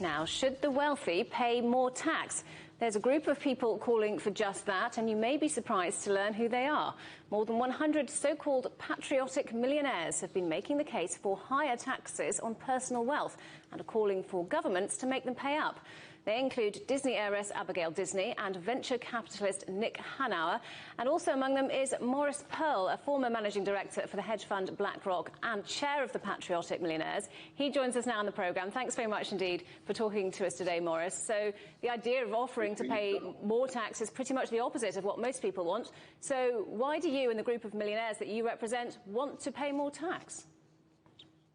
Now, should the wealthy pay more tax? There's a group of people calling for just that, and you may be surprised to learn who they are. More than 100 so-called patriotic millionaires have been making the case for higher taxes on personal wealth and are calling for governments to make them pay up. They include Disney heiress Abigail Disney and venture capitalist Nick Hanauer. And also among them is Maurice Pearl, a former managing director for the hedge fund BlackRock and chair of the Patriotic Millionaires. He joins us now on the programme. Thanks very much indeed for talking to us today, Maurice. So the idea of offering to pay more tax is pretty much the opposite of what most people want. So why do you and the group of millionaires that you represent want to pay more tax?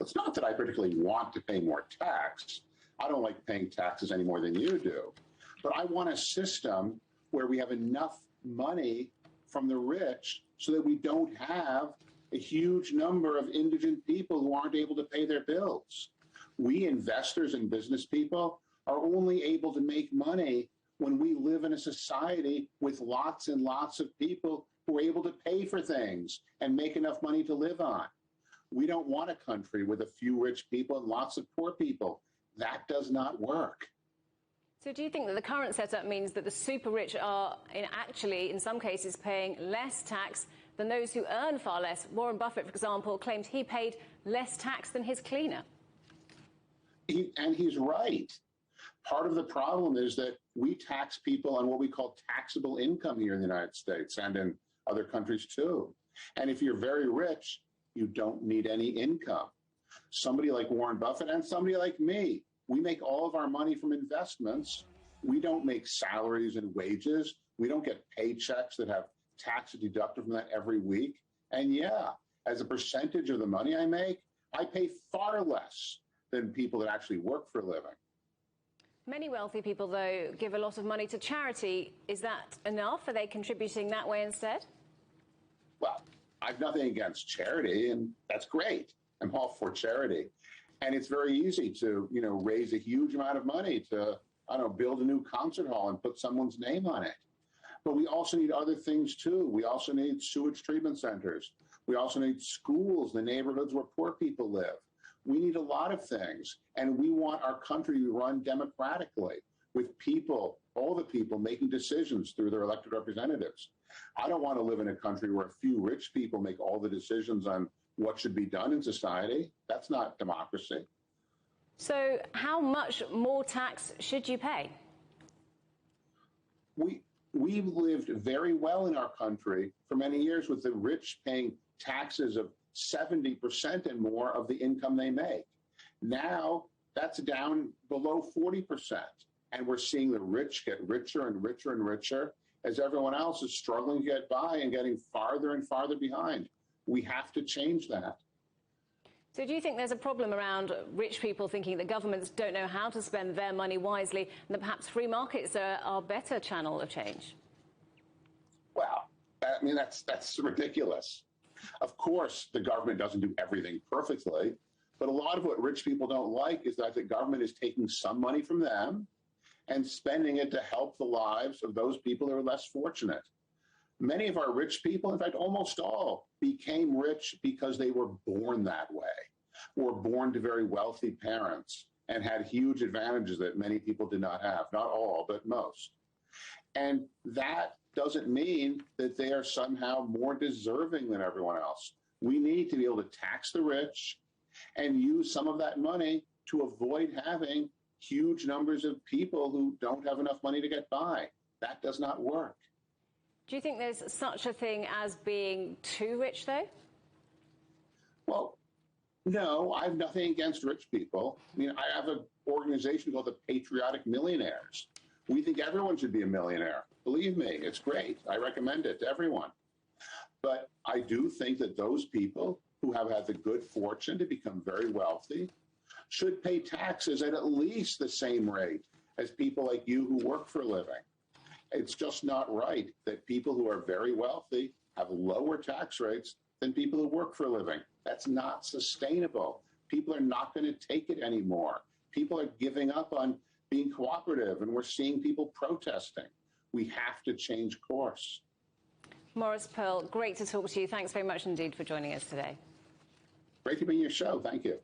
It's not that I particularly want to pay more tax. I don't like paying taxes any more than you do. But I want a system where we have enough money from the rich so that we don't have a huge number of indigent people who aren't able to pay their bills. We investors and business people are only able to make money when we live in a society with lots and lots of people who are able to pay for things and make enough money to live on. We don't want a country with a few rich people and lots of poor people. That does not work. So do you think that the current setup means that the super rich are actually, in some cases, paying less tax than those who earn far less? Warren Buffett, for example, claimed he paid less tax than his cleaner. And he's right. Part of the problem is that we tax people on what we call taxable income here in the United States and in other countries too. And if you're very rich, you don't need any income. Somebody like Warren Buffett and somebody like me, we make all of our money from investments. We don't make salaries and wages. We don't get paychecks that have tax deducted from that every week. And yeah, as a percentage of the money I make, I pay far less than people that actually work for a living. Many wealthy people, though, give a lot of money to charity. Is that enough? Are they contributing that way instead? Well, I've nothing against charity, and that's great. I'm all for charity. And it's very easy to, raise a huge amount of money to, build a new concert hall and put someone's name on it. But we also need other things, too. We also need sewage treatment centers. We also need schools in the neighborhoods where poor people live. We need a lot of things. And we want our country to run democratically with people, all the people, making decisions through their elected representatives. I don't want to live in a country where a few rich people make all the decisions on what should be done in society. That's not democracy. So how much more tax should you pay? We've lived very well in our country for many years with the rich paying taxes of 70% and more of the income they make. Now that's down below 40%. And we're seeing the rich get richer and richer and richer as everyone else is struggling to get by and getting farther and farther behind. We have to change that. So do you think there's a problem around rich people thinking that governments don't know how to spend their money wisely and that perhaps free markets are a better channel of change? Well, that's ridiculous. Of course, the government doesn't do everything perfectly, but a lot of what rich people don't like is that the government is taking some money from them and spending it to help the lives of those people who are less fortunate. Many of our rich people, in fact, almost all, became rich because they were born that way, were born to very wealthy parents and had huge advantages that many people did not have. Not all, but most. And that doesn't mean that they are somehow more deserving than everyone else. We need to be able to tax the rich and use some of that money to avoid having huge numbers of people who don't have enough money to get by. That does not work. Do you think there's such a thing as being too rich, though? Well, no, I have nothing against rich people. I mean, I have an organization called the Patriotic Millionaires. We think everyone should be a millionaire. Believe me, it's great. I recommend it to everyone. But I do think that those people who have had the good fortune to become very wealthy should pay taxes at least the same rate as people like you who work for a living. It's just not right that people who are very wealthy have lower tax rates than people who work for a living. That's not sustainable. People are not going to take it anymore. People are giving up on being cooperative, and we're seeing people protesting. We have to change course. Maurice Pearl, great to talk to you. Thanks very much indeed for joining us today. Great to be on your show. Thank you.